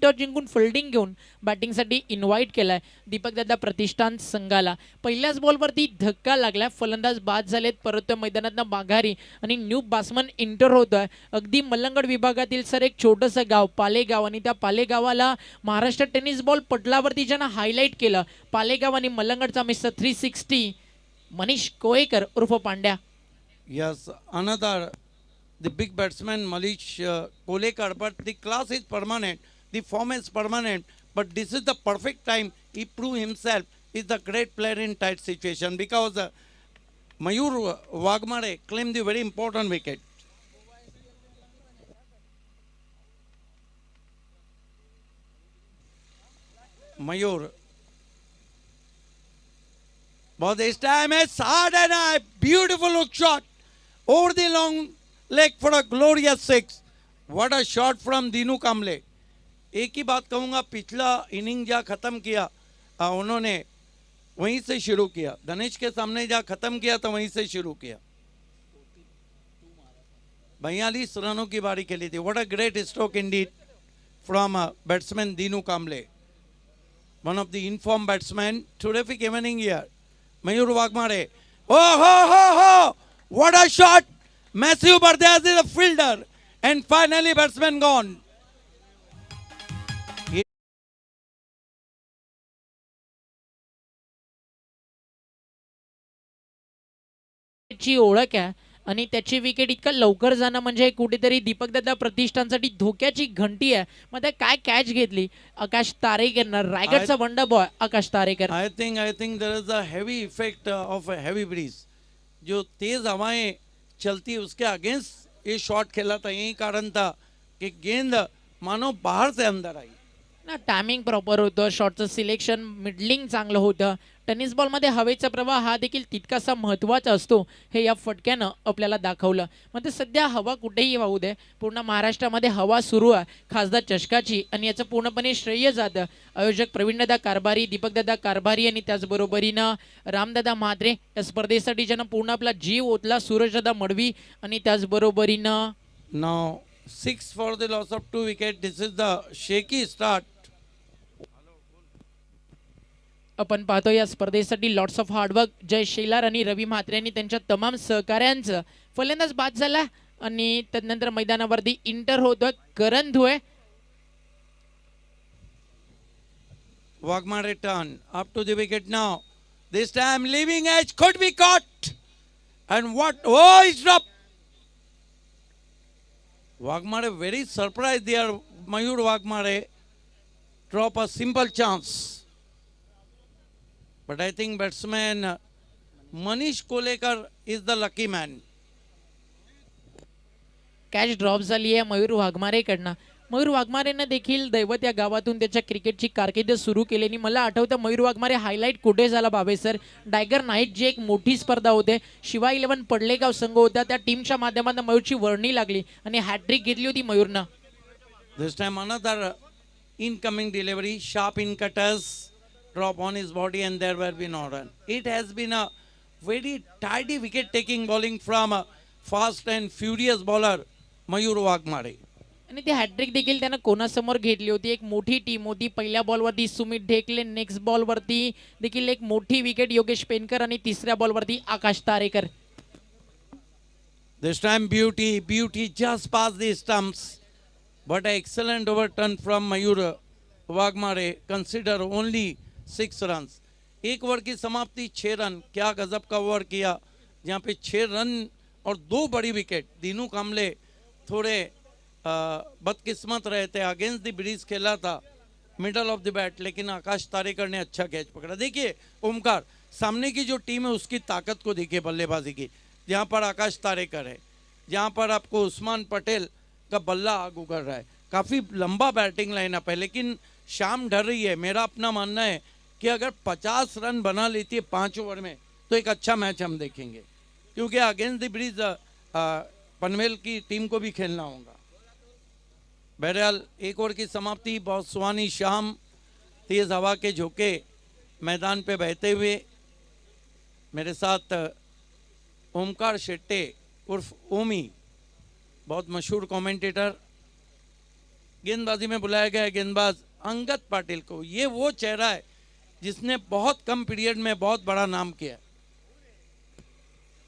Toss जिंकून fielding घेऊन बॅटिंगसाठी invite केलाय दीपक दादा प्रतिष्ठान संघाला. पहिल्याच बॉलवरती धक्का लागला, फलंदाज बाद झालेत, परत मैदानातनं माघारी आणि न्यू बासमन इंटर होतोय. अगदी मलंगड विभागातील सर एक छोटंसं गाव पालेगाव, आणि त्या पालेगावाला महाराष्ट्र टेनिस बॉल पटलावरती ज्यानं हायलाईट केलं, पालेगाव आणि मलंगडचा मिस्टर 360 मनीष कोळेकर उर्फ Pandya. Yes, another the big batsman Manish Kolekar, but the class is permanent, the form is permanent, but this is the perfect time he proved himself is the great player in tight situation because Mayur Wagmare claimed the very important wicket. Mayur. But this time it's hard and a beautiful hook shot over the long leg for a glorious six. What a shot from Dinu Kamble. एक ही बात कहूँगा, पिछला inning जहाँ ख़त्म किया उन्होंने वहीं से शुरू किया, धनेश के सामने जहाँ ख़त्म किया तो वहीं से शुरू किया. 42 रनों की बारी खेली थी. What a great stroke indeed from batsman Dinu Kamble, one of the informed batsmen. Terrific evening here. Mayur Wagmare. Oh, ho, ho, ho! What a shot! Matthew Bardaz is a fielder. And finally, batsman gone. ची ओळख आहे आणि त्याची wicket इतकं लवकर जाणं म्हणजे कुठेतरी दीपकदादा प्रतिष्ठानसाठी धोक्याची घंटी आहे. मग काय कॅच घेतली आकाश तारेकर, रायगडचा wonder boy Akash Tarekar. I think there is a heavy effect of a heavy breeze. जो तेज हवाएं चलती उसके अगेंस्ट ये शॉट खेला था. यही कारण था कि गेंद मानो बाहर से अंदर आई ना. टायमिंग प्रॉपर होतं, शॉटचं सिलेक्शन मिडलिंग चांगलं होतं. टेनिस बॉलमध्ये हवेचा प्रवाह हा देखील तितकासा महत्त्वाचा असतो, हे या फटक्यानं आपल्याला दाखवलं. मग ते सध्या हवा कुठेही वाहू दे, पूर्ण महाराष्ट्रामध्ये हवा सुरू आहे खासदार चषकाची, आणि याचं पूर्णपणे श्रेय जातं आयोजक प्रवीणदादा कारभारी, दीपकदादा कारभारी आणि त्याचबरोबरीनं रामदादा म्हात्रे. या स्पर्धेसाठी ज्यानं पूर्ण आपला जीव ओतला, सूरजदादा मडवी आणि त्याचबरोबरीनं. Now 6 for the loss of 2 wickets. This is the shaky start. आपण पाहतो या स्पर्धेसाठी लॉट्स ऑफ हार्डवर्क जय शेलार आणि रवी म्हात्रे यांनी त्यांच्या तमाम सहकाऱ्यांचं. फलंदाज बाद झाला आणि त्यानंतर मैदानावरती इंटर होतोय करण Dhule. Wagmare turn up to the wicket now. This time leaving edge could be caught. And what? Oh, it's dropped. Wagmare very surprised there. Mayur Wagmare drop a simple chance. But I think batsman Manish Kolekar is the lucky man. Catch drop झाली आहे मयूर वाघमारेकडनं. मयूर वाघमारेनं देखील दैवत या गावातून त्याच्या क्रिकेटची कारकीर्द सुरू केली. मला आठवतं मयूर वाघमारे हायलाईट कुठे झाला बाबे सर, टायगर नाईट जी एक मोठी स्पर्धा होते, शिवा 11 पडलेगाव संघ होता, त्या टीमच्या माध्यमातून मयूरची वर्णी लागली आणि हॅट्रिक घेतली होती मयूरनं. This time another incoming delivery, sharp in cutters, drop on his body, and there will be no run. It has been a very tidy wicket taking bowling from a fast and furious bowler Mayur Wagmare. आणि ती hat trick देखील त्यानं कोणासमोर घेतली होती. एक मोठी team होती. पहिल्या बॉलवरती सुमित ढेकले, नेक्स्ट बॉलवरती देखील एक मोठी विकेट योगेश पेनकर आणि तिसऱ्या बॉलवरती आकाश Tarekar. This time beauty just past the stumps, but an excellent overturn from Mayur Wagmare. Consider only 6 runs. एक ओवर की समाप्ति 6 रन. क्या गजब का ओवर किया, जहाँ पे 6 रन और 2 बड़ी विकेट. दीनू कामले थोड़े बदकिस्मत रहे थे, अगेंस्ट द ब्रीज खेला था, मिडल ऑफ द बैट, लेकिन आकाश तारेकर ने अच्छा कैच पकड़ा. देखिए ओमकार, सामने की जो टीम है उसकी ताकत को देखिए बल्लेबाजी की. जहाँ पर आकाश तारेकर है, जहाँ पर आपको उस्मान पटेल का बल्ला आग उगल रहा है. काफ़ी लंबा बैटिंग लाइनअप है, लेकिन शाम ढल रही है. मेरा अपना मानना है कि अगर 50 रन बना लेती है 5 ओवर में तो एक अच्छा मैच हम देखेंगे, क्योंकि अगेंस्ट द ब्रिज पनवेल की टीम को भी खेलना होगा. बहरहाल एक ओवर की समाप्ति. बहुत सुहानी शाम, तेज़ हवा के झोंके मैदान पे बहते हुए. मेरे साथ ओमकार शेट्टे उर्फ ओमी, बहुत मशहूर कमेंटेटर, गेंदबाजी में बुलाया गया है गेंदबाज अंगद पाटिल को। ये वो चेहरा है जिसने बहुत कम पीरियड में बहुत बड़ा नाम किया है।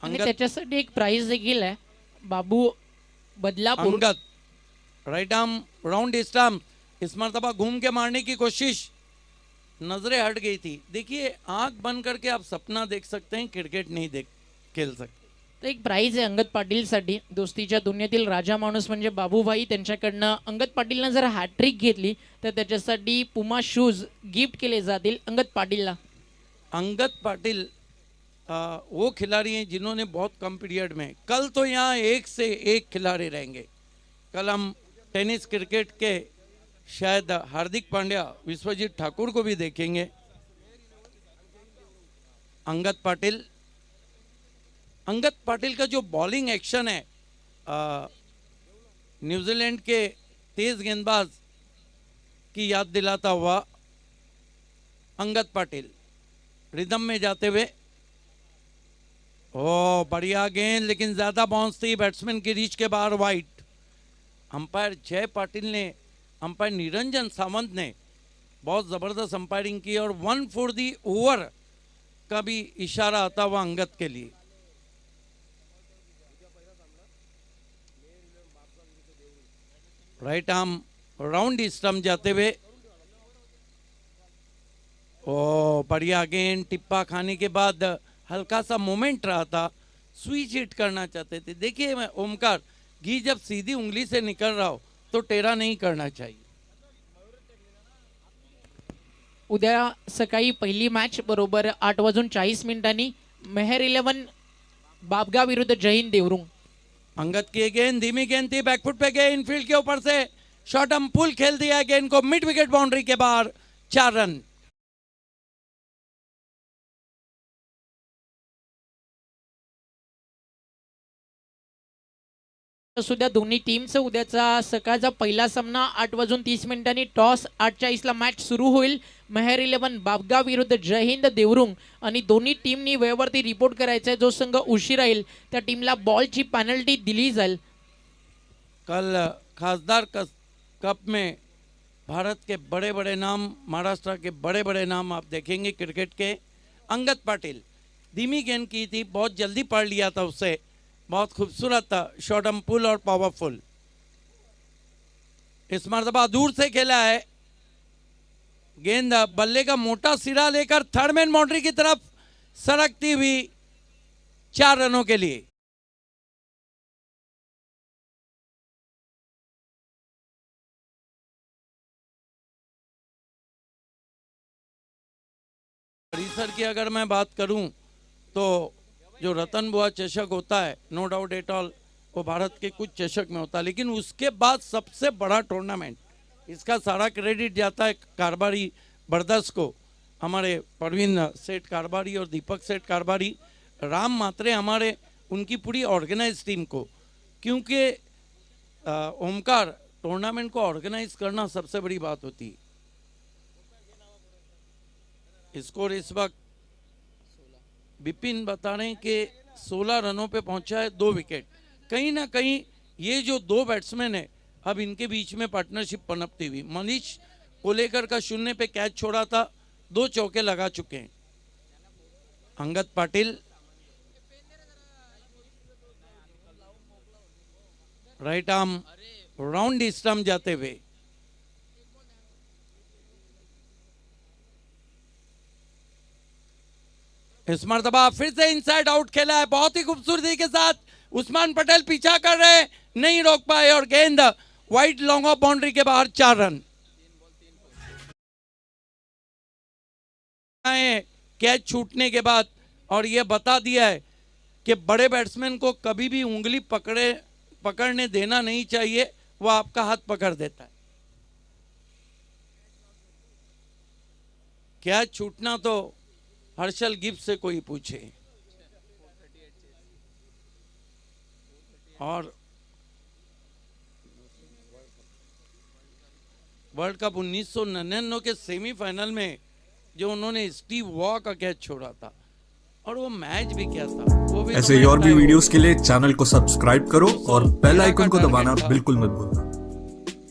आणि अंगद त्याच्यासाठी एक प्राइज देखील आहे Babu Badlapur. Angad right arm round stump, इस मरतबा घूम के मारने की कोशिश, नजरें हट गई थी। देखिए आंख बंद करके आप सपना देख सकते हैं, क्रिकेट नहीं देख खेल सकते। तर एक प्राइज आहे अंगद पाटीलसाठी. दोस्तीच्या दुनियेतील राजा माणूस म्हणजे बाबूभाई, त्यांच्याकडनं अंगद पाटीलनं जर हॅट्रिक घेतली तर त्याच्यासाठी पुमा शूज गिफ्ट केले जातील अंगद पाटीलला. अंगद पाटिल वो खिलाड़ी हैं जिन्होंने बहुत कम पीरियड में, कल तो यहाँ एक से एक खिलाड़ी रहेंगे। कल हम टेनिस क्रिकेट के शायद हार्दिक पांड्या, विश्वजीत ठाकुर को भी देखेंगे। अंगद पाटिल का जो बॉलिंग एक्शन है, न्यूजीलैंड के तेज गेंदबाज की याद दिलाता हुआ अंगद पाटिल रिदम में जाते हुए। ओ बढ़िया गेंद, लेकिन ज्यादा बाउंस थी, बैट्समैन की रीच के बाहर, वाइड। अंपायर जय पाटिल ने, अंपायर निरंजन सावंत ने बहुत जबरदस्त अंपायरिंग की और 1 for the ओवर का भी इशारा आता हुआ अंगद के लिए। राइट आर्म राउंड स्टंप जाते हुए। ओ बढ़िया गेंद, टिप्पा खाने के बाद हल्का सा मोमेंट रहा था, स्विच हिट करना चाहते थे। देखिए मैं ओमकार, घी जब सीधी उंगली से निकल रहा हो तो टेढ़ा नहीं करना चाहिए। उद्या सकाळी पहिली मॅच बरोबर 8:40 मेहर 11 बाबगा विरुद्ध जैन देवरुंग. अंगद की गेंद धीमी गेंद थी, बैकफुट पे गए, इनफील्ड के ऊपर से शॉर्ट हम पुल खेल दिया गेंद को मिड विकेट बाउंड्री के बाहर, 4 रन। सुद्धा दोन्ही टीमचा उद्याचा सकाळचा पहिला सामना 8:30 टॉस 8:40 मॅच सुरू होईल. मेहर 11 बाबगा विरुद्ध जय हिंद देवरुंग आणि दोन्ही टीमनी वेळेवरती रिपोर्ट करायचा आहे. जो संघ उशीर येईल त्या टीमला बॉलची पेनल्टी दिली जाईल. कल खासदार कप में भारत के बड़े बड़े नाम, महाराष्ट्र के बड़े बड़े नाम आप देखेंगे क्रिकेट के। अंगद पाटिल धीमी गेंद की थी, बहुत जल्दी पढ़ लिया था उससे, बहुत खूबसूरत था, शॉर्ट एम पुल और पावरफुल। इस मरतबा दूर से खेला है, गेंद बल्ले का मोटा सिरा लेकर थर्ड मैन बाउंड्री की तरफ सरकती हुई, 4 रनों के लिए। परिसर की अगर मैं बात करूं तो जो रतन बुआ चषक होता है, नो डाउट एट ऑल, वो भारत के कुछ चषक में होता है, लेकिन उसके बाद सबसे बड़ा टूर्नामेंट, इसका सारा क्रेडिट जाता है कारबारी ब्रदर्स को, हमारे परवीन सेठ कारबारी और दीपक सेठ कारबारी, राम मात्रे हमारे, उनकी पूरी ऑर्गेनाइज टीम को। क्योंकि ओमकार, टूर्नामेंट को ऑर्गेनाइज करना सबसे बड़ी बात होती है। स्कोर इस वक्त बिपिन बता रहे हैं कि 16 रनों पे पहुंचा है, 2 विकेट। कहीं ना कहीं ये जो 2 बैट्समैन है, अब इनके बीच में पार्टनरशिप पनपती हुई। मनीष कोलेकर का 0 पे कैच छोड़ा था, 2 चौके लगा चुके हैं। Angad Patil right arm round stump जाते हुए। इस मरतबा फिर से इनसाइड आउट खेला है, बहुत ही खूबसूरती के साथ। उस्मान पटेल पीछा कर रहे, नहीं रोक पाए और गेंद वाइड लॉन्ग ऑफ बाउंड्री के बाहर, 4 रन। कैच छूटने के बाद और यह बता दिया है कि बड़े बैट्समैन को कभी भी उंगली पकड़ने देना नहीं चाहिए, वो आपका हाथ पकड़ देता है। कैच छूटना तो हर्षल गिब्स से कोई पूछे। और वर्ल्ड कप 1999 के सेमीफाइनल में जो उन्होंने स्टीव वॉ का कैच छोड़ा था, और वो मैच भी क्या था, वो भी ऐसे और भी वीडियोस के लिए चैनल को सब्सक्राइब करो और बेल आइकन को दबाना बिल्कुल मत भूलना।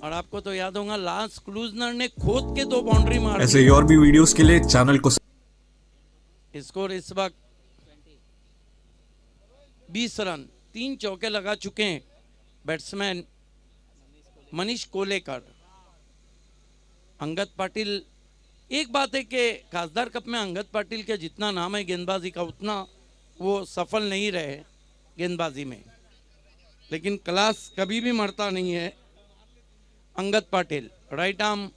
और आप आपको तो याद होगा लास्ट क्लूजनर ने खोद के 2 बाउंड्री मार ऐसे ही और भी वीडियोस के लिए चैनल को स्कोर इस वक्त 20 रन, 3 चौके लगा चुके हैं बैट्समैन मनीष कोलेकर। अंगद पाटिल, एक बात है कि खासदार कप में अंगद पाटिल के जितना नाम है गेंदबाजी का उतना वो सफल नहीं रहे गेंदबाजी में, लेकिन क्लास कभी भी मरता नहीं है। Angad Patil right arm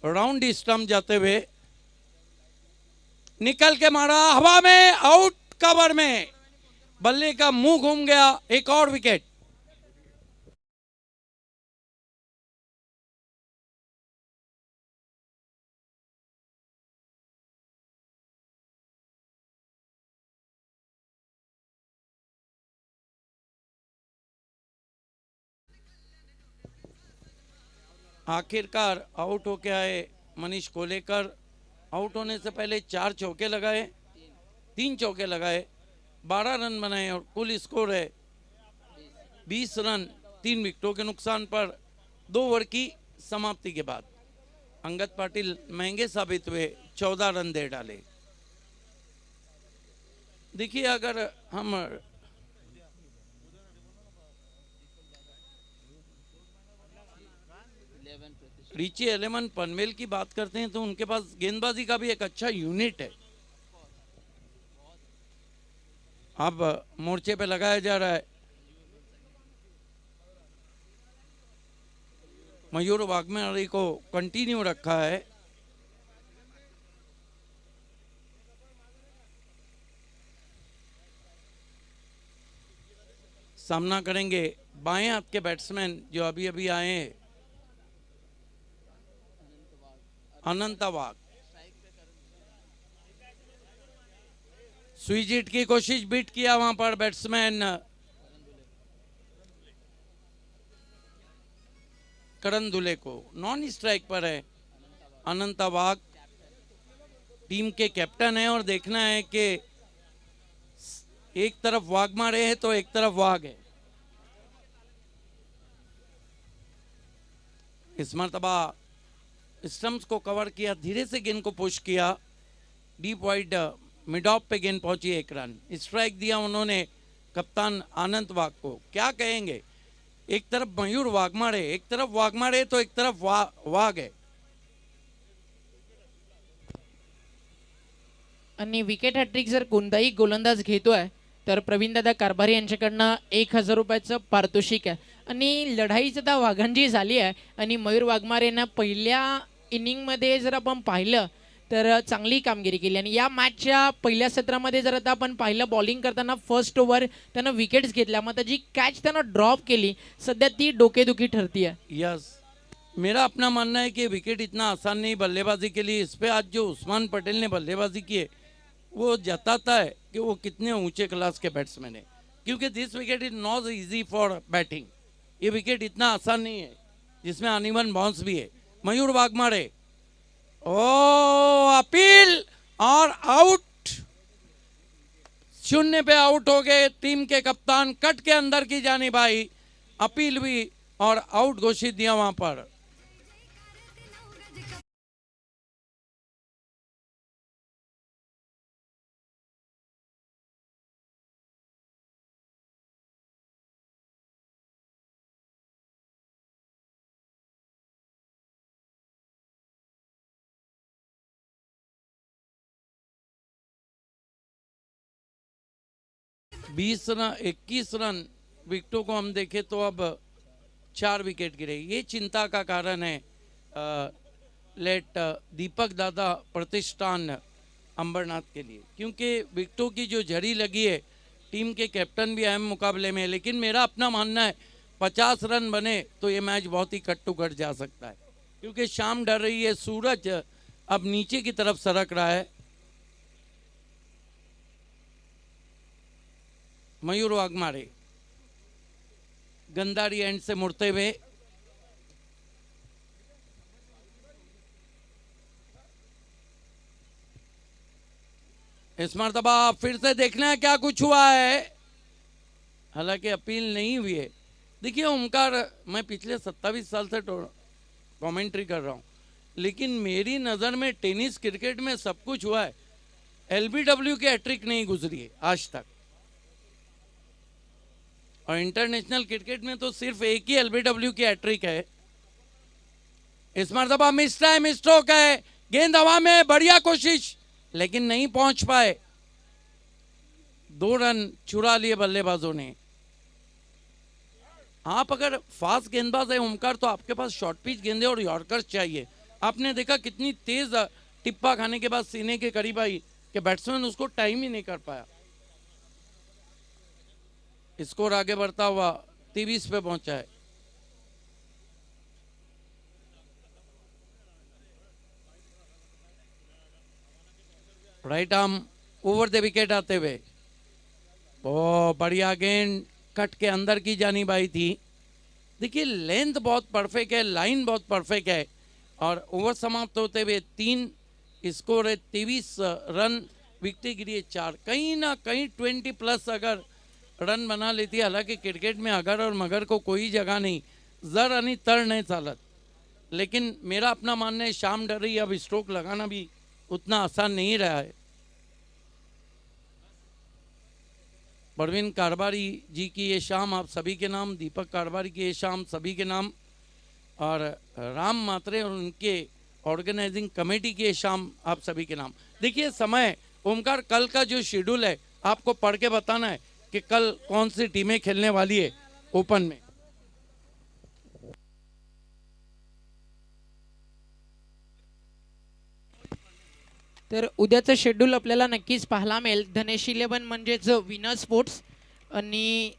round stump जाते हुए निकल के मारा हवा में, आउट कवर में, बल्ले का मुंह घूम गया, एक और विकेट। आखिरकार आउट होके आए मनीष कोलेकर। आउट होने से पहले 4 चौके लगाए, 3 चौके लगाए, 12 रन बनाए और कुल स्कोर है 20 रन 3 विकेटों के नुकसान पर 2 ओवर की समाप्ति के बाद। अंगद पाटिल महंगे साबित हुए, 14 रन दे डाले। देखिए अगर हम रिची एलेमन पनवेल की बात करते हैं तो उनके पास गेंदबाजी का भी एक अच्छा यूनिट है। अब मोर्चे पे लगाया जा रहा है। मयूर वाघमारे को कंटिन्यू रखा है। सामना करेंगे बाएं हाथ के बैट्समैन जो अभी अभी आए हैं, अनंता वाघ। स्विच हिट की कोशिश, बीट किया वहां पर बैट्समैन करण दुले को। नॉन स्ट्राइक पर है अनंता वाघ, टीम के कैप्टन है और देखना है कि एक तरफ वाघमारे है तो एक तरफ वाघ है। इस मर्तबा स्टंप्स को कवर किया, धीरे से गेंद को पुश किया, डीप वाइड मिड ऑफ पे गेंद पहुंची, 1 रन। स्ट्राइक दिया उन्होंने कप्तान आनंद वाघ को। क्या कहेंगे, एक तरफ मयूर वाघमारे, एक तरफ वाघमारे तो एक तरफ वाघ आहे. आणि विकेट हॅट्रिक जर कोणताही गोलंदाज घेतोय तर प्रवीणदादा कारभारी यांच्याकडनं 1000 रुपयाचं पारितोषिक आहे. आणि लढाई सुद्धा वाघांची झाली आहे आणि मयूर वाघमारे यांना पहिल्या इनिंगमध्ये जर आपण पाहिलं तर चांगली कामगिरी केली. आणि या मॅचच्या पहिल्या सत्रामध्ये जर आता आपण पाहिलं बॉलिंग करताना फर्स्ट ओव्हर त्यानं विकेट्स घेतल्या, मग जी कॅच त्यानं ड्रॉप केली सध्या ती डोकेदुखी ठरती है. यस, मेरा अपना मानना है कि विकेट इतना आसान नहीं बल्लेबाजी के लिए. इस पे आज जो उस्मान पटेल ने बल्लेबाजी की है वो जताता है कि वो कितने ऊंचे क्लास के बैट्समैन है, क्योंकि this wicket is not easy for batting. ये विकेट इतना आसान नहीं है जिसमें अनइवन बाउंस भी है. मयूर वाघमारे ओ अपील और आउट, 0 पे आउट हो गए. टीम के कप्तान कट के अंदर की जानी भाई, अपील भी और आउट घोषित दिया वहां पर. बीस रन 21 रन विकेटों को हम देखें तो अब 4 विकेट गिरे. ये चिंता का कारण है लेट दीपक दादा प्रतिष्ठान अंबरनाथ के लिए, क्योंकि विकेटों की जो झड़ी लगी है, टीम के कैप्टन भी अहम मुकाबले में. लेकिन मेरा अपना मानना है 50 रन बने तो ये मैच बहुत ही कट टू कट जा सकता है, क्योंकि शाम डर रही है, सूरज अब नीचे की तरफ सरक रहा है. मयूर वाघमारे गंदारी एंड से मुड़ते हुए इस मर्तबा फिर से देखना है क्या कुछ हुआ है. हालांकि अपील नहीं हुई है. देखिए ओमकार, मैं पिछले 27 साल से कमेंट्री कर रहा हूँ, लेकिन मेरी नज़र में टेनिस क्रिकेट में सब कुछ हुआ है। एलबीडब्ल्यू की हैट्रिक नहीं गुजरी है आज तक, और इंटरनेशनल क्रिकेट में तो सिर्फ एक ही एलबीडब्ल्यू की हैट्रिक है। इस मरतबा मिस टाइम स्ट्रोक है, गेंद हवा में, बढ़िया कोशिश, लेकिन नहीं पहुंच पाए। 2 रन चुरा लिए बल्लेबाजों ने। आप अगर फास्ट गेंदबाज है ओमकार, तो आपके पास शॉर्ट पिच गेंदे और यॉर्कर्स चाहिए। आपने देखा कितनी तेज टिप्पा खाने के बाद सीने के करीब आई कि बैट्समैन उसको टाइम ही नहीं कर पाया। स्कोर आगे बढ़ता हुआ 23 पे पहुंचा है। Right arm over the wicket आते हुए, बहुत बढ़िया गेंद कट के अंदर की जानिब आई थी। देखिए लेंथ बहुत परफेक्ट है, लाइन बहुत परफेक्ट है, और ओवर समाप्त होते हुए 3 स्कोर है, 23 रन, विकेटें गिरी है 4। कहीं ना कहीं 20 प्लस अगर रन बना लेती है। हालांकि क्रिकेट में अगर और मगर को कोई जगह नहीं, जर आणि तर नहीं चालत, लेकिन मेरा अपना मानना है शाम डर रही, अब स्ट्रोक लगाना भी उतना आसान नहीं रहा है। परवीन कारबारी जी की ये शाम आप सभी के नाम, दीपक कारबारी की ये शाम सभी के नाम, और राम मात्रे और उनके ऑर्गेनाइजिंग कमेटी की ये शाम आप सभी के नाम। देखिए समय ओमकार, कल का जो शेड्यूल है आपको पढ़ के बताना है कि कल कौन सी टीमें खेलने वाली है ओपन में। तर उद्याचं शेड्यूल आपल्याला नक्कीच पाहायला मिळेल। धनेश 11 म्हणजेच विनर स्पोर्ट्स आणि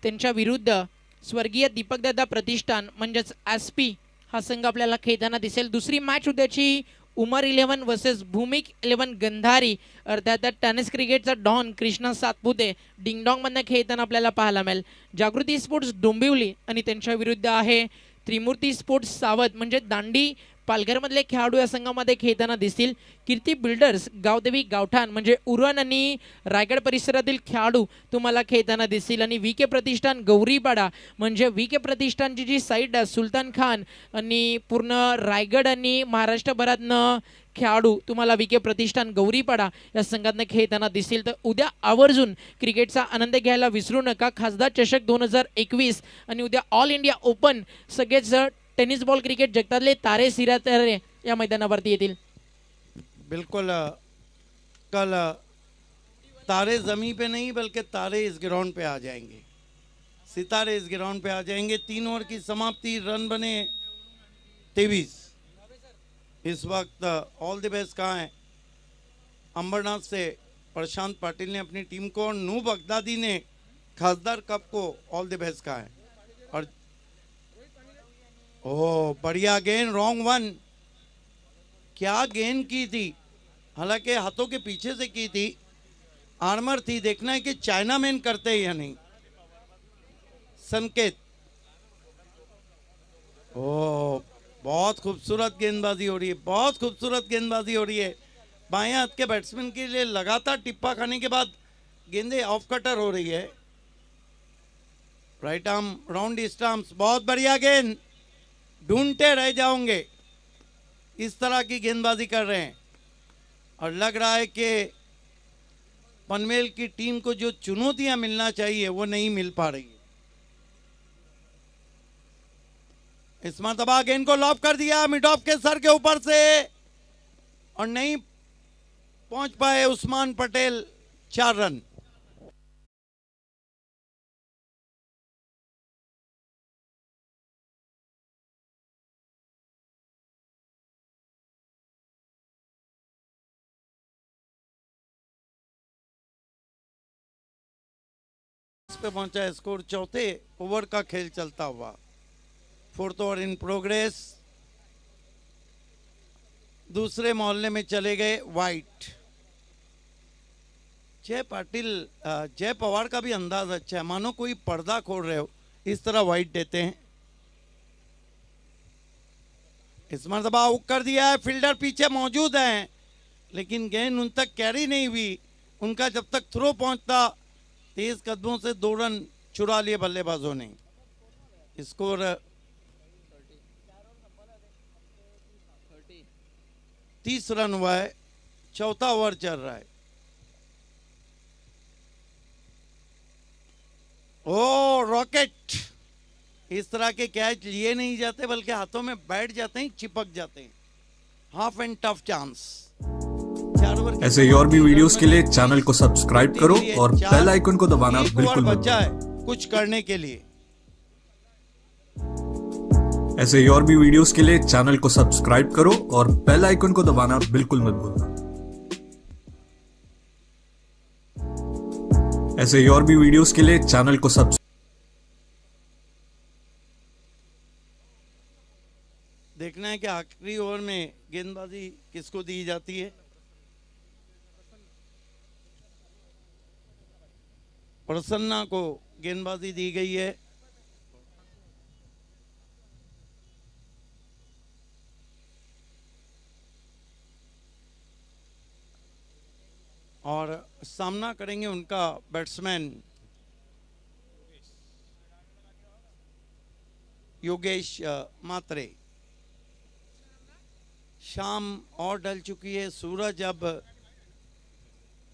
त्यांच्या विरुद्ध स्वर्गीय दीपकदादा प्रतिष्ठान म्हणजेच एसपी हा संघ आपल्याला खेळताना दिसेल। दुसरी मॅच उद्याची उमर 11 वर्सेस भूमिक 11 गंधारी, अर्थात टेनिस क्रिकेटचा डॉन कृष्णा सातपुते डिंगडॉंग मधनं खेळताना आपल्याला पाहायला मिळेल। जागृती स्पोर्ट्स डोंबिवली आणि त्यांच्या विरुद्ध आहे त्रिमूर्ती स्पोर्ट्स सावध म्हणजे दांडी पालघरमधले खेळाडू या संघामध्ये खेळताना दिसतील। कीर्ती बिल्डर्स गावदेवी गावठाण म्हणजे उरण आणि रायगड परिसरातील खेळाडू तुम्हाला खेळताना दिसतील, आणि वीके प्रतिष्ठान गौरीपाडा म्हणजे वीके प्रतिष्ठानची जी साईड आहे सुलतान खान आणि पूर्ण रायगड आणि महाराष्ट्रभरातनं खेळाडू तुम्हाला वीके प्रतिष्ठान गौरीपाडा या संघातनं खेळताना दिसतील। तर उद्या आवर्जून क्रिकेटचा आनंद घ्यायला विसरू नका। खासदार चषक 2021 आणि उद्या ऑल इंडिया ओपन, सगळेच टेनिस बॉल क्रिकेट जगतातले तारे सितारे या मैदानावरती येतील। बिल्कुल कल तारे ज़मीन पे नहीं बल्कि तारे इस ग्राउंड पे आ जाएंगे, सितारे इस ग्राउंड पे आ जाएंगे। 3 ओवर की समाप्ति, रन बने 23। इस वक्त ऑल द बेस्ट कहाँ है अंबरनाथ से प्रशांत पाटिल ने अपनी टीम को, और नूब बगदादी ने खासदार कप को ऑल द बेस्ट कहा है। और ओह बढ़िया गेंद, रॉन्ग वन, क्या गेंद की थी, हालांकि हाथों के पीछे से की थी, आर्मर थी, देखना है कि चाइना मैन करते हैं या नहीं। संकेत, ओह बहुत खूबसूरत गेंदबाजी हो रही है, बहुत खूबसूरत गेंदबाजी हो रही है। बाएं हाथ के बैट्समैन के लिए लगातार टिप्पा खाने के बाद गेंदे ऑफ कटर हो रही है। राइट आर्म राउंड स्टंप्स, बहुत बढ़िया गेंद, ढूंढते रह जाओगे, इस तरह की गेंदबाजी कर रहे हैं। और लग रहा है कि पनवेल की टीम को जो चुनौतियां मिलना चाहिए वो नहीं मिल पा रही है। इस मरतबा गेंद को लॉब कर दिया मिड ऑफ के सर के ऊपर से, और नहीं पहुंच पाए उस्मान पटेल। 4 रन। पे पहुंचा है स्कोर। चौथे ओवर का खेल चलता हुआ, 4th ओवर इन प्रोग्रेस। दूसरे मोहल्ले में चले गए वाइट। जय पाटिल, जय पवार का भी अंदाज अच्छा है, मानो कोई पर्दा खोल रहे हो, इस तरह वाइट देते हैं। इस मरतबा आउट कर दिया है, फील्डर पीछे मौजूद हैं, लेकिन गेंद उन तक कैरी नहीं हुई। उनका जब तक थ्रो पहुंचता, तेज कदमों से 2 रन चुरा लिए बल्लेबाजों ने। स्कोर 30 रन हुआ है, चौथा ओवर चल रहा है। ओ रॉकेट, इस तरह के कैच लिए नहीं जाते बल्कि हाथों में बैठ जाते हैं, चिपक जाते हैं। Half and tough chance. ऐसे ही और भी वीडियोस के लिए चैनल को सब्सक्राइब करो और बेल आइकन को दबाना बिल्कुल मत बचा है भूलना। कुछ करने के लिए। ऐसे ही और भी वीडियोस के लिए चैनल को सब्सक्राइब करो और बेल आइकन को दबाना बिल्कुल मत भूलना। ऐसे ही और भी वीडियोस के लिए चैनल को सब्सक्राइब देखना है कि आखिरी ओवर में गेंदबाजी किसको दी जाती है। प्रसन्ना को गेंदबाजी दी गई है। और सामना करेंगे उनका बैट्समैन योगेश मात्रे। शाम और ढल चुकी है, सूरज अब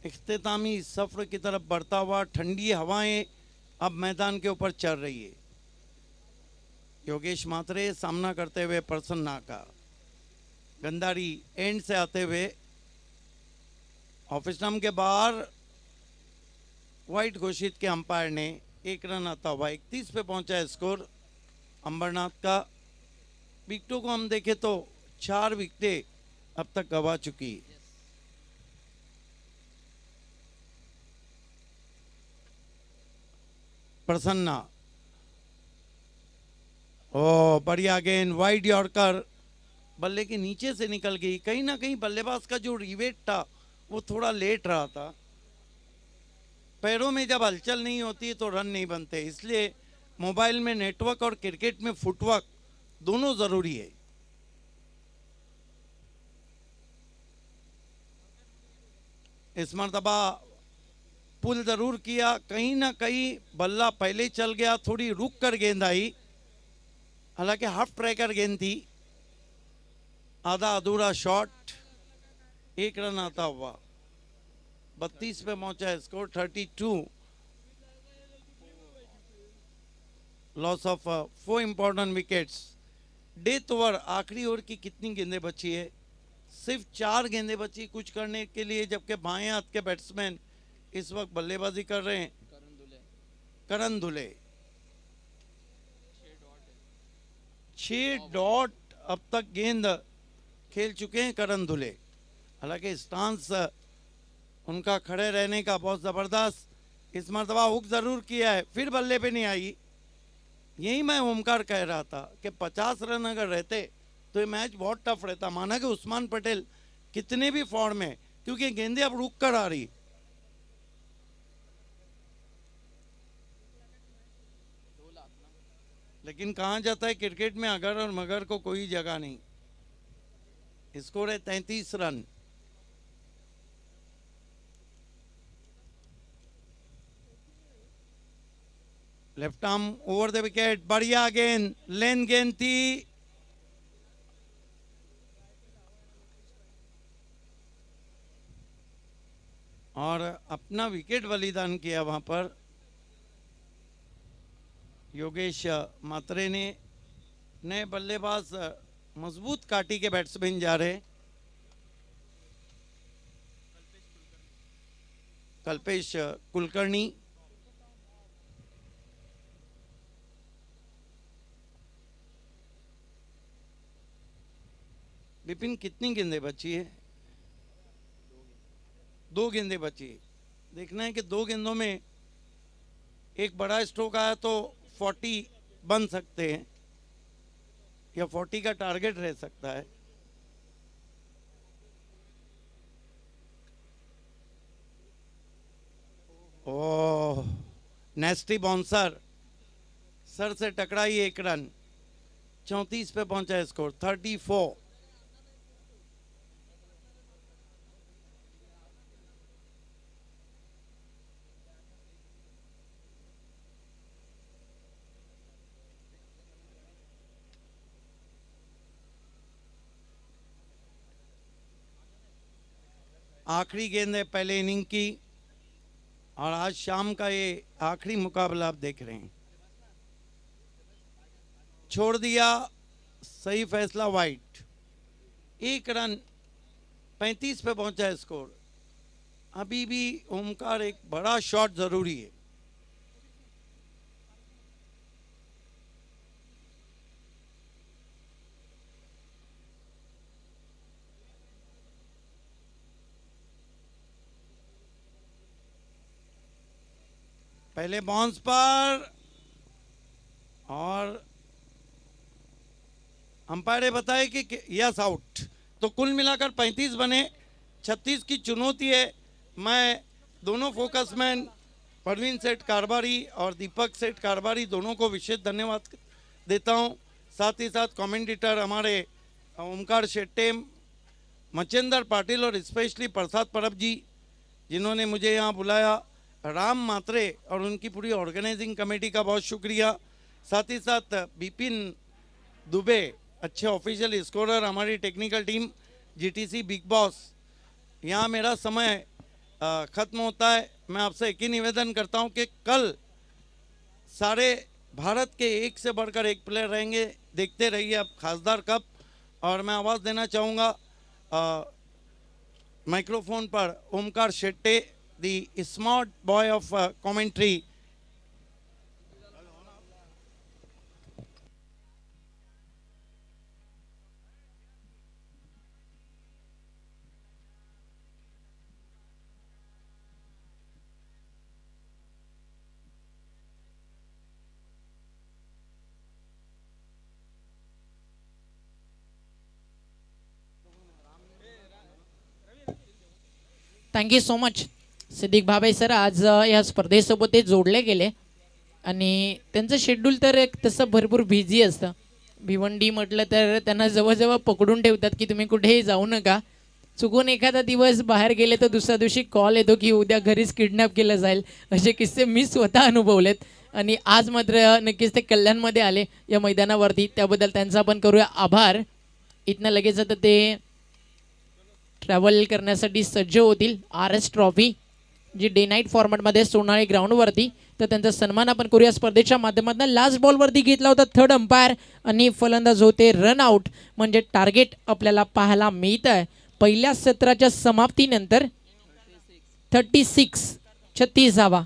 इख्तितामी सफर की तरफ बढ़ता हुआ, ठंडी हवाएं अब मैदान के ऊपर चल रही है। योगेश मात्रे सामना करते हुए प्रसन्ना का। गंधारी एंड से आते हुए ऑफिस नाम के बाहर वाइट घोषित के अंपायर ने 1 रन आता हुआ 31 पे पहुंचा है स्कोर अंबरनाथ का। विकेटों को हम देखें तो 4 विकेटें अब तक गवा चुकी। प्रसन्ना, ओ बढ़िया गेंद, वाइड यॉर्कर, बल्ले के नीचे से निकल गई। कहीं ना कहीं बल्लेबाज का जो रिवेट था वो थोड़ा लेट रहा था। पैरों में जब हलचल नहीं होती तो रन नहीं बनते, इसलिए मोबाइल में नेटवर्क और क्रिकेट में फुटवर्क दोनों जरूरी है। इस मर्तबा पुल जरूर किया, कहीं ना कहीं बल्ला पहले चल गया, थोड़ी रुक कर गेंद आई। हालांकि हाफ ट्रैकर गेंद थी, आधा अधूरा शॉट। 1 रन आता हुआ 32 पे पहुंचा है score 32। Loss of 4 important wickets. Death over, आखिरी ओवर की कितनी गेंदें बची है? सिर्फ 4 गेंदें बची कुछ करने के लिए, जबकि बाएं हाथ के बैट्समैन इस वक्त बल्लेबाजी कर रहे हैं। करण धुले 6 डॉट अब तक गेंद खेल चुके हैं करण धुले। हालांकि स्टांस उनका खड़े रहने का बहुत ज़बरदस्त। इस मरतबा हुक ज़रूर किया है, फिर बल्ले पे नहीं आई। यही मैं ओमकार कह रहा था कि 50 रन अगर रहते तो ये मैच बहुत टफ रहता। माना कि उस्मान पटेल कितने भी फॉर्म में, क्योंकि गेंदें अब रुक कर आ रही। लेकिन कहा जाता है क्रिकेट में अगर और मगर को कोई जगह नहीं। स्कोर है 33 run. Left arm over the wicket, बढ़िया गेंद, लेन गेंद थी। और अपना विकेट बलिदान किया वहां पर योगेश मात्रे ने। नए बल्लेबाज मजबूत काटी के बैट्समैन जा रहे। कल्पेश कुलकर्णी। विपिन कितनी गेंदें बची है? 2 गेंदें बची। देखना है कि 2 गेंदों में एक बड़ा स्ट्रोक आया तो 40 बन सकते हैं या 40 का टारगेट रह सकता है। ओह, नेस्टी बाउंसर, सर से टकराई 1 रन। 34 पे पहुंचा है स्कोर 34। आखिरी गेंद है पहले इनिंग की और आज शाम का ये आखिरी मुकाबला आप देख रहे हैं। छोड़ दिया, सही फैसला वाइट। 1 रन 35 पे पहुंचा है स्कोर। अभी भी ओमकार एक बड़ा शॉट जरूरी है। पहले बाउंस पर और अंपायर ने बताया कि यस आउट। तो कुल मिलाकर 35 बने। 36 की चुनौती है। मैं दोनों फोकसमैन परवीन सेठ कारबारी और दीपक सेठ कारबारी दोनों को विशेष धन्यवाद देता हूं। साथ ही साथ कमेंटेटर हमारे ओमकार शेट्टे, मचेंद्र पाटिल और स्पेशली प्रसाद परब जी जिन्होंने मुझे यहाँ बुलाया, राम मात्रे और उनकी पूरी ऑर्गेनाइजिंग कमेटी का बहुत शुक्रिया। साथ ही साथ बिपिन दुबे, अच्छे ऑफिशियल स्कोरर, हमारी technical team, GTC big boss. यहाँ मेरा समय ख़त्म होता है। मैं आपसे एक ही निवेदन करता हूँ कि कल सारे भारत के एक से बढ़कर एक प्लेयर रहेंगे। देखते रहिए अब खासदार कप। और मैं आवाज़ देना चाहूँगा माइक्रोफोन पर Omkar Shette, the smart boy of commentary. Thank you so much Siddique Bhabe sir. आज या स्पर्धेसोबत ते जोडले गेले आणि त्यांचं शेड्यूल तर एक तसं भरपूर बिझी असतं. भिवंडी म्हटलं तर त्यांना जवळजवळ पकडून ठेवतात की तुम्ही कुठेही जाऊ नका. चुकून एखादा दिवस बाहेर गेले तर दुसऱ्या दिवशी कॉल येतो की उद्या घरीच किडनॅप केलं जाईल. असे किस्से मी स्वतः अनुभवलेत. आणि आज मात्र नक्कीच ते कल्याणमध्ये आले या मैदानावरती, त्याबद्दल त्यांचा आपण करूया आभार. इथनं लगेच आता ते ट्रॅव्हल करण्यासाठी सज्ज होतील. RS ट्रॉफी जी डे नाईट फॉर्मॅटमध्ये सोनाळी ग्राउंडवरती, तर त्यांचा सन्मान आपण करूया स्पर्धेच्या माध्यमातून. लास्ट बॉलवरती घेतला होता थर्ड अंपायर आणि फलंदाज होते रन आउट. म्हणजे टार्गेट आपल्याला पाहायला मिळत आहे पहिल्या सत्राच्या समाप्तीनंतर 36 धावा.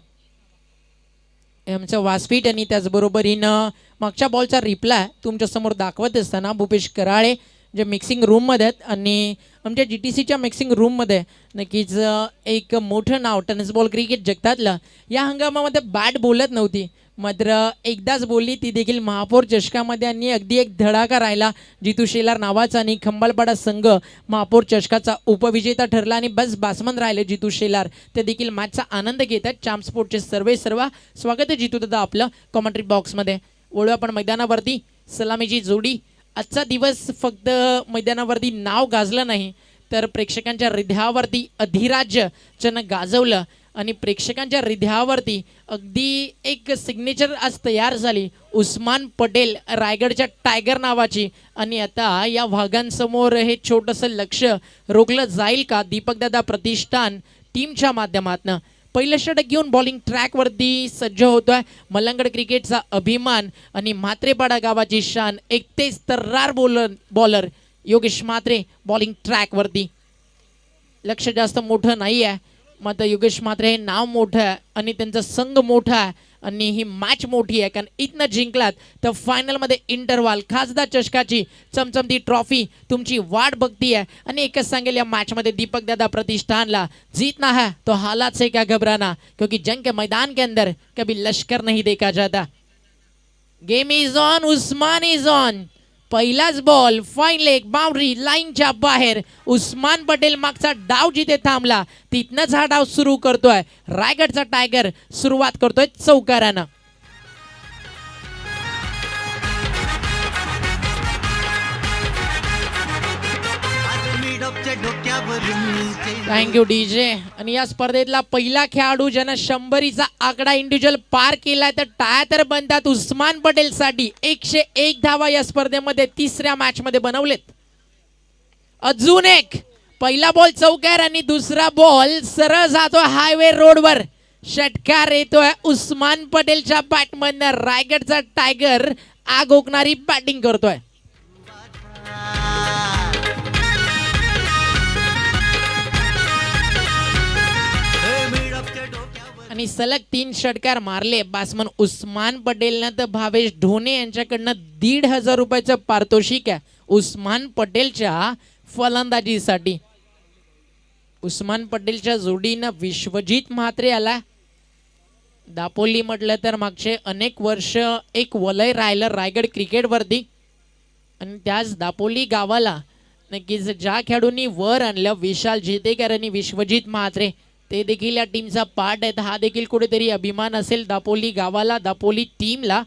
आमचं व्यासपीठ आणि त्याचबरोबरीनं मागच्या बॉलचा रिप्लाय तुमच्यासमोर दाखवत असताना भूपेश कराळे जे मिक्सिंग रूममध्ये आहेत आणि आमच्या GTCच्या मिक्सिंग रूममध्ये नक्कीच एक मोठं नाव टेनिस बॉल क्रिकेट जगतातलं. या हंगामामध्ये बॅट बोलत नव्हती, मात्र एकदाच बोलली, ती देखील महापौर चषकामध्ये. आणि अगदी एक धडाका राहिला. जितू शेलार नावाचा आणि खंबालपाडा संघ महापौर चषकाचा उपविजेता ठरला आणि बस बासमन राहिले जितू शेलार. ते देखील मॅचचा आनंद घेत आहेत. चाम्प स्पोर्टचे सर्व स्वागत आहे जितू दादा आपलं कॉमेंट्री बॉक्समध्ये. वळूया आपण मैदानावरती. सलामीची जोडी. आजचा दिवस फक्त मैदानावरती नाव गाजलं नाही, तर प्रेक्षकांच्या हृदयावरती अधिराज्यानं गाजवलं. आणि प्रेक्षकांच्या हृदयावरती अगदी एक सिग्नेचर आज तयार झाली उस्मान पटेल रायगडच्या टायगर नावाची. आणि आता या वाघांसमोर हे छोटंसं लक्ष रोखलं जाईल का? दीपकदादा प्रतिष्ठान टीमच्या माध्यमातून पहिलं षटक घेऊन बॉलिंग ट्रॅकवरती सज्ज होतोय मलंगड क्रिकेटचा अभिमान आणि म्हात्रेपाडा गावाची शान. एक तेज तर्रार बॉलर योगेश म्हात्रे बॉलिंग ट्रॅकवरती. लक्ष जास्त मोठं नाही आहे, मात्र योगेश म्हात्रे हे नाव मोठं आहे आणि त्यांचा संघ मोठा आहे आणि ही मॅच मोठी आहे. कारण इथनं जिंकलात तर फायनलमध्ये इंटरव्हाल खासदार चषकाची चमचमती ट्रॉफी तुमची वाट बघती आहे. आणि एकच सांगेल या मॅचमध्ये दीपक दादा प्रतिष्ठानला जीतना है तो हालात से क्या घबराना, क्योंकि जंग के मैदान के अंदर कभी लश्कर नहीं देखा जाता. Game is on, Usman is on. पहिलाच बॉल, फाईन लेग, बाउंड्री लाईनच्या बाहेर. उस्मान पटेल मागचा डाव जिथे थांबला तिथनंच हा डाव सुरू करतोय रायगडचा टायगर. सुरुवात करतोय चौकारानं. Thank you DJ. आणि या स्पर्धेतला पहिला खेळाडू ज्यानं 100चा आकडा इंडिव्हिज्युअल पार केलाय तर टाळ्या तर बनतात उस्मान पटेल साठी. 101 धावा या स्पर्धेमध्ये तिसऱ्या मॅच मध्ये बनवलेत. अजून एक पहिला बॉल चौकार आणि दुसरा बॉल सरळ जातो हायवे रोडवर. षटकार येतोय उस्मान पटेलच्या बॅटमधनं. रायगडचा टायगर आग ओकणारी बॅटिंग करतोय. आणि सलग 3 षटकार मारले बॅट्समन उस्मान पटेलनं. तर भावेश ढोणे यांच्याकडनं 1,500 रुपयाचं पारितोषिक आहे उस्मान पटेलच्या फलंदाजीसाठी. उस्मान पटेलच्या जोडीनं विश्वजित म्हात्रे आला. दापोली म्हटलं तर मागचे अनेक वर्ष एक वलय राहिलं रायगड क्रिकेटवरती. आणि त्याच दापोली गावाला नक्कीच ज्या खेळाडूंनी वर आणलं, विशाल जेतेकर आणि विश्वजित म्हात्रे, ते देखील या टीमचा पार्ट आहेत. हा देखील कुठेतरी अभिमान असेल दापोली गावाला, दापोली टीमला.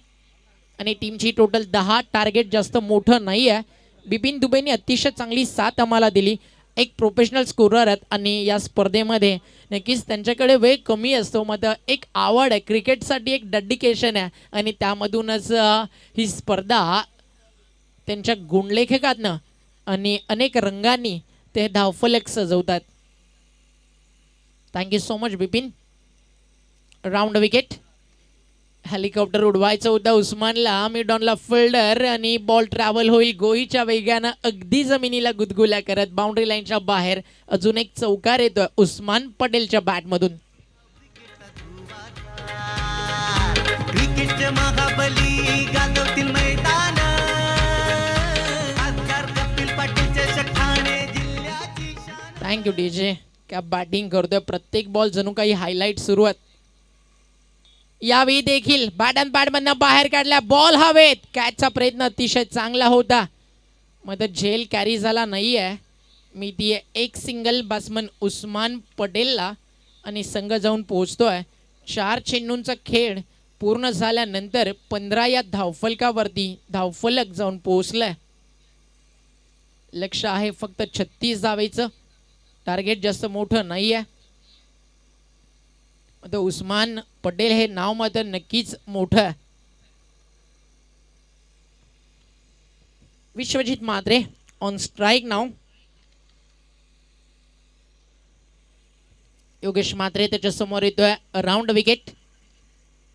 आणि टीमची टोटल 10 टार्गेट, जास्त मोठं नाही आहे. बिपिन दुबेने अतिशय चांगली साथ आम्हाला दिली. एक प्रोफेशनल स्कोरर आहेत आणि या स्पर्धेमध्ये नक्कीच त्यांच्याकडे वेळ कमी असतो, मात्र एक आवड आहे क्रिकेटसाठी, एक डेडिकेशन आहे. आणि त्यामधूनच ही स्पर्धा त्यांच्या गुणलेखकातनं आणि अनेक रंगांनी ते धावफलक सजवतात. Thank you so much Bipin. Round wicket. Helicopter उडवायचं होतं उस्मानला. मिडॉनला फिल्डर आणि बॉल ट्रॅव्हल होईल गोईच्या वेगानं अगदी जमिनीला गुदगुल्या करत बाउंड्री लाईनच्या बाहेर. अजून एक चौकार येतोय उस्मान पटेलच्या बॅटमधून. Thank you DJ. क्या बॅटिंग करतोय. प्रत्येक बॉल जणू काही हायलाइट सुरू आहेत. यावेळी देखील बॅट अँड बॅटमधनं बाहेर काढल्या. बॉल हवेत. कॅचचा प्रयत्न अतिशय चांगला होता, मात्र झेल कॅरी झाला नाही आहे. मी ती एक सिंगल बॅट्समन उस्मान पटेलला आणि संघ जाऊन पोहोचतोय. 4 चेंडूंचा खेळ पूर्ण झाल्यानंतर 15 या धावफलकावरती धावफलक जाऊन पोहोचलाय. लक्ष आहे फक्त 36 धावेचं. टार्गेट जास्त मोठं नाही आहे. आता उस्मान पटेल हे नाव मात्र नक्कीच मोठं आहे. विश्वजित म्हात्रे ऑन स्ट्राईक नाव. योगेश म्हात्रे त्याच्या समोर येतोय. Round wicket.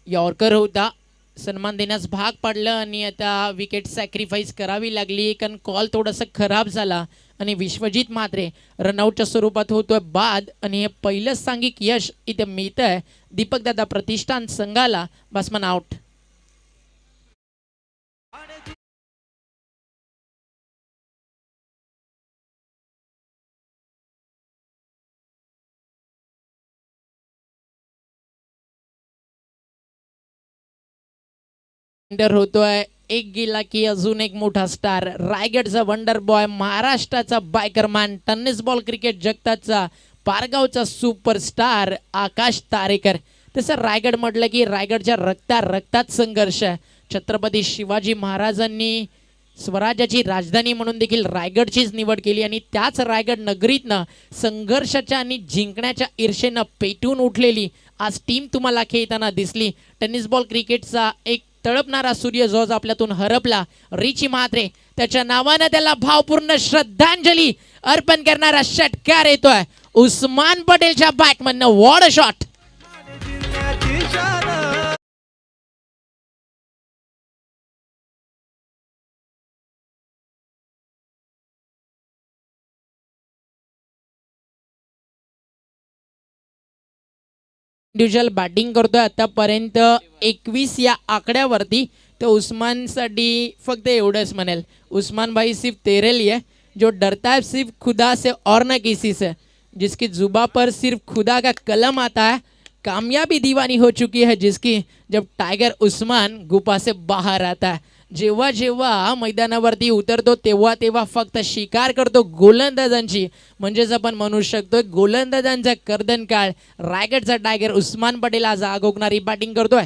यॉर्कर होता, सन्मान देण्यास भाग पडलं आणि आता विकेट सॅक्रिफाईस करावी लागली कारण कॉल थोडासा खराब झाला. आणि विश्वजित म्हात्रे रनआउटच्या स्वरूपात होतोय बाद. आणि हे पहिलं सांघिक यश इथे मिळतंय दीपक दादा प्रतिष्ठान संघाला. Batsman out. होतोय. एक गेला की अजून एक मोठा स्टार. रायगडचा वंडर बॉय, महाराष्ट्राचा बायकरमॅन, टेनिस बॉल क्रिकेट जगताचा पारगावचा सुपरस्टार आकाश तारेकर. तसं रायगड म्हटलं की रायगडच्या रक्तात संघर्ष आहे. छत्रपती शिवाजी महाराजांनी स्वराज्याची राजधानी म्हणून देखील रायगडचीच निवड केली आणि त्याच रायगड नगरीतनं संघर्षाच्या आणि जिंकण्याच्या ईर्षेनं पेटून उठलेली आज टीम तुम्हाला खेळताना दिसली. टेनिस बॉल क्रिकेटचा एक तळपणारा सूर्य जो आपल्यातून हरपला, रिची म्हात्रे, त्याच्या नावानं त्याला भावपूर्ण श्रद्धांजली अर्पण करणारा षटकार येतोय उस्मान पटेलच्या बॅटमधनं. What a shot. Individual batting करतोय आतापर्यंत 21 या आकड्यावरती. तर उस्मानसाठी फक्त एवढंच म्हणेल, उस्मान भाई सिर्फ तेरे लिए, जो डरता है सिर्फ खुदा से और न किसी से, जिसकी जुबा पर सिर्फ खुदा का कलम आता है, कामयाबी दीवानी हो चुकी है जिसकी, जब टाइगर उस्मान गुफा से बाहर आता है. जेव्हा जेव्हा मैदानावरती उतरतो तेव्हा तेव्हा फक्त शिकार करतो गोलंदाजांची, म्हणजेच आपण म्हणू शकतो गोलंदाजांचा कर्दन काळ. रायगडचा टायगर उस्मान पटेल आज आगोगणारी बॅटिंग करतोय.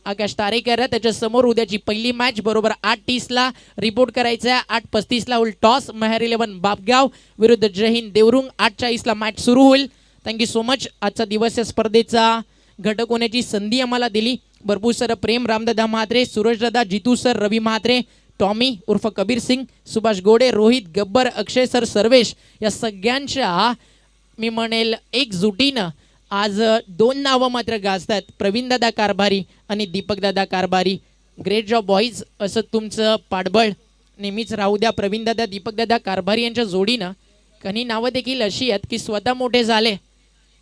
आकाश तारेकर त्याच्या समोर उद्याची पहिली मॅच बरोबर 8:30ला रिपोर्ट करायचं आहे. 8:35ला होईल टॉस. मेहर 11 बापगाव विरुद्ध जय हिंद देवरुंग. 8:40ला मॅच सुरू होईल. Thank you so much. आजचा दिवस या स्पर्धेचा घटक होण्याची संधी आम्हाला दिली. भरपूर सारं प्रेम. रामदादा म्हात्रे, सूरजदादा, जितू सर, रवी म्हात्रे, टॉमी उर्फ कबीर सिंग, सुभाष गोडे, रोहित, गब्बर, अक्षय सर, सर्वेश या सगळ्यांच्या मी म्हणेल एकजुटीनं आज 2 नावं मात्र गाजतात, प्रवीणदादा कारभारी आणि दीपकदादा कारभारी. ग्रेट जॉब बॉईज, असं तुमचं पाठबळ नेहमीच राहू द्या प्रवीणदादा दीपकदादा कारभारी यांच्या जोडीनं. काही नावं देखील अशी आहेत की स्वतः मोठे झाले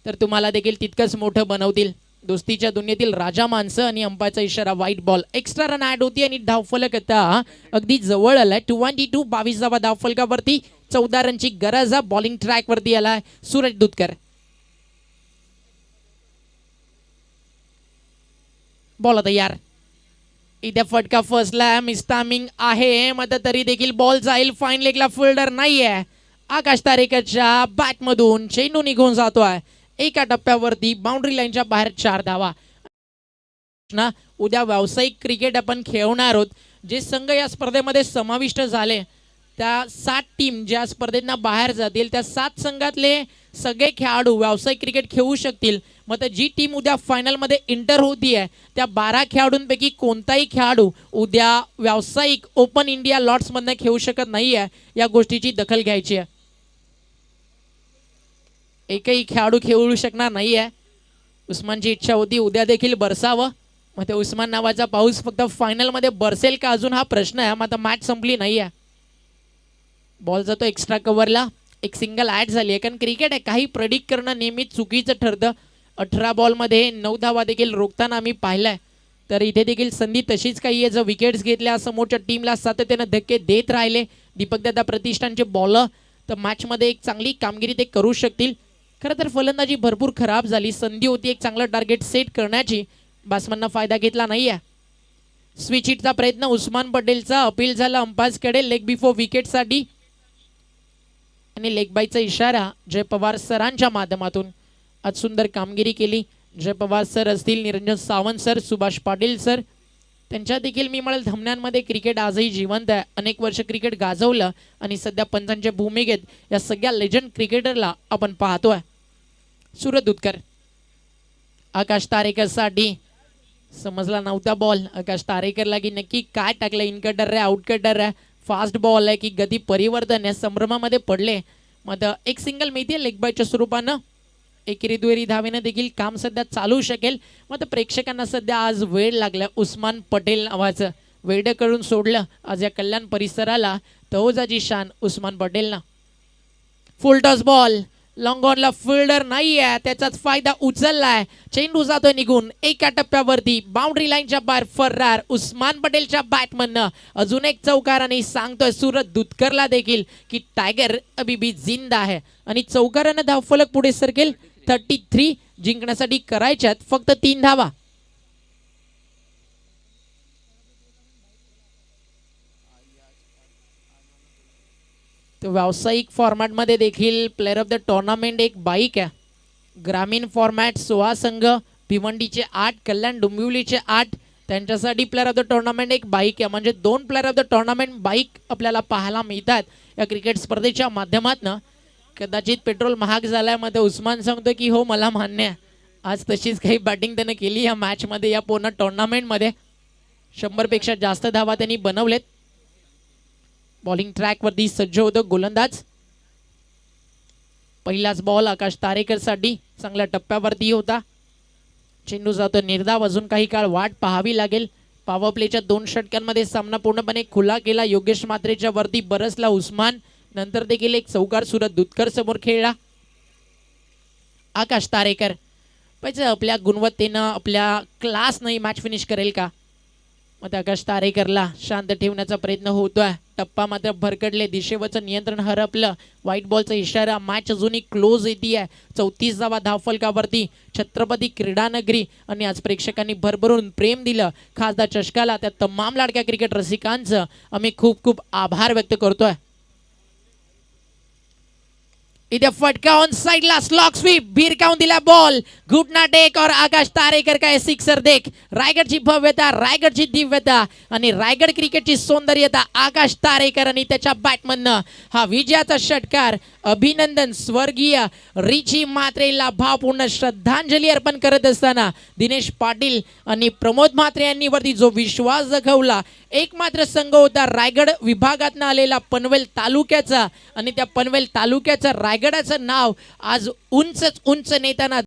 तर तुम्हाला देखील तितकंच मोठं बनवतील. दोस्तीच्या दुनियेतील राजा माणसं आणि अंपाचा इशारा wide ball. Extra run add होती आणि धावफलक आता अगदी जवळ आलाय. 22 22 धावफलकावरती 14 रनची गरज आहे. बॉलिंग ट्रॅकवरती आलाय सूरज दुधकर. बॉल तयार. इथे फटका फसला, मिस्टामिंग आहे मात्र तरी देखील बॉल जाईल. फाईन लेगला फिल्डर नाहीये. आकाश तारेकरच्या बॅटमधून चेंडू निघून जातोय. एका टप्प्यावरती बाउंड्री लाईनच्या बाहेर 4 धावा. उद्या व्यावसायिक क्रिकेट आपण खेळणार आहोत. जे संघ या स्पर्धेमध्ये समाविष्ट झाले त्या 7 टीम ज्या स्पर्धेतना बाहेर जातील त्या 7 संघातले सगळे खेळाडू व्यावसायिक क्रिकेट खेळू शकतील. मग जी टीम उद्या फायनलमध्ये इंटर होतीये त्या 12 खेळाडूंपैकी कोणताही खेळाडू उद्या व्यावसायिक ओपन इंडिया लॉट्समधनं खेळू शकत नाहीये. या गोष्टीची दखल घ्यायची आहे. एकही खेळाडू खेळू शकणार नाहीये. उस्मानची इच्छा होती उद्या देखील बरसावं. मग ते उस्मान नावाचा पाऊस फक्त फायनलमध्ये बरसेल का अजून हा प्रश्न आहे. मग आता मॅच संपली नाही आहे. बॉल जातो एक्स्ट्रा कव्हरला. एक सिंगल ॲड झाली आहे कारण क्रिकेट आहे, काही प्रेडिक्ट करणं नेहमीच चुकीचं ठरतं. 18 बॉलमध्ये 9 धावा देखील रोखताना आम्ही पाहिलाय. तर इथे देखील संधी तशीच काही आहे. जर विकेट्स घेतल्या समोरच्या टीमला सातत्यानं धक्के देत राहिले दीपकदादा प्रतिष्ठानचे बॉलर तर मॅचमध्ये एक चांगली कामगिरी ते करू शकतील. खरं तर फलंदाजी भरपूर खराब झाली. संधी होती एक चांगलं टार्गेट सेट करण्याची, बॅट्समननं फायदा घेतला नाही आहे. स्विच हिटचा प्रयत्न उस्मान पटेलचा अपील झाला अंपायर्सकडे लेग बिफोर विकेटसाठी आणि लेग बायचा इशारा जय पवार सरांच्या माध्यमातून. आज सुंदर कामगिरी केली. जय पवार सर असतील, निरंजन सावंत सर, सुभाष पाटील सर, त्यांच्या देखील मी म्हणेल धमन्यांमध्ये क्रिकेट आजही जिवंत आहे. अनेक वर्ष क्रिकेट गाजवलं आणि सध्या पंचांच्या भूमिकेत या सगळ्या लेजंड क्रिकेटरला आपण पाहतोय. सूरज दुधकर. आकाश तारेकरसाठी समजला नव्हता बॉल. आकाश तारेकरला की नक्की काय टाकलं, इनकटर आहे आउटकटर आहे फास्ट बॉल आहे की गती परिवर्तन आहे, संभ्रमामध्ये पडले. मग एक सिंगल मिळते लेग बायच्या स्वरूपानं. एकेरी दुहेरी धावेनं देखील काम सध्या चालू शकेल. मग प्रेक्षकांना सध्या आज वेळ लागला. उस्मान पटेल नावाचं वेड करून सोडलं आज या कल्याण परिसराला. तौजाची शान उस्मान पटेलनं. Full toss ball. लॉंग ऑनला फिल्डर नाही आहे, त्याचाच फायदा उचललाय. चेंडू जातोय निघून. एका टप्प्यावरती बाउंड्री लाईनच्या बाहेर फर्रार उस्मान पटेलच्या बॅटमधनं. अजून एक चौकार आणि सांगतोय सूरज दुधकरला देखील की टायगर अभी भी जिंदा आहे. आणि चौकारानं धावफलक पुढे सरकेल. 33 जिंकण्यासाठी करायच्यात फक्त 3 धावा. व्यावसायिक फॉर्मॅटमध्ये देखील प्लेअर ऑफ द टुर्नामेंट एक बाईक आहे. ग्रामीण फॉर्मॅट 16 संघ, भिवंडीचे 8, कल्याण डोंबिवलीचे 8, त्यांच्यासाठी प्लेअर ऑफ द टुर्नामेंट एक बाईक आहे. म्हणजे 2 player of the tournament bike आपल्याला पाहायला मिळतात या क्रिकेट स्पर्धेच्या माध्यमातून. कदाचित पेट्रोल महाग झालाय मध्ये उस्मान सांगतो की हो मला मान्य आहे. आज तशीच काही बॅटिंग त्यानं केली या मॅचमध्ये, या पूर्ण टुर्नामेंटमध्ये 100 पेक्षा जास्त धावा त्यांनी बनवलेत. बॉलिंग ट्रॅकवरती सज्ज होतं गोलंदाज. पहिलाच बॉल आकाश तारेकरसाठी चांगल्या टप्प्यावरती होता. चेंडू जातो निर्धाव. अजून काही काळ वाट पाहावी लागेल. पॉवर प्लेच्या 2 षटकांमध्ये सामना पूर्णपणे खुला केला. योगेश मात्रेच्या वरती बरसला उस्मान. नंतर देखील एक चौकार सूरज दुधकर समोर खेळला. आकाश तारेकर पाहिजे आपल्या गुणवत्तेनं आपल्या क्लासनंही मॅच फिनिश करेल का. मग आकाश तारेकरला शांत ठेवण्याचा प्रयत्न होतोय. टप्पा मात्र भरकडले. दिशेवरचं नियंत्रण हरपलं. व्हाईट बॉलचा इशारा. मॅच अजूनही क्लोज येते. 34 धावा धावफलकावरती छत्रपती क्रीडानगरी. आणि आज प्रेक्षकांनी भरभरून प्रेम दिलं खासदार चषकाला. त्या तमाम लाडक्या क्रिकेट रसिकांचं आम्ही खूप खूप आभार व्यक्त करतोय. इथे फटका ऑन साइडला स्लॉक स्वीप भिरकावून दिला बॉल घुटना टेक और आकाश तारेकर का सिक्सर देख रायगडची भव्यता रायगडची दिव्यता आणि रायगड क्रिकेटची सौंदर्यता आकाश तारेकर आणि त्याच्या बॅटमननं हा विजयाचा षटकार अभिनंदन स्वर्गीय रिची म्हात्रेला भावपूर्ण श्रद्धांजली अर्पण करत असताना दिनेश पाटील आणि प्रमोद म्हात्रे यांनी वरती जो विश्वास दाखवला एकमात्र संघ होता रायगड विभागातनं आलेला पनवेल तालुक्याचा आणि त्या पनवेल तालुक्याचं रायगडाचं नाव आज उंच नेताना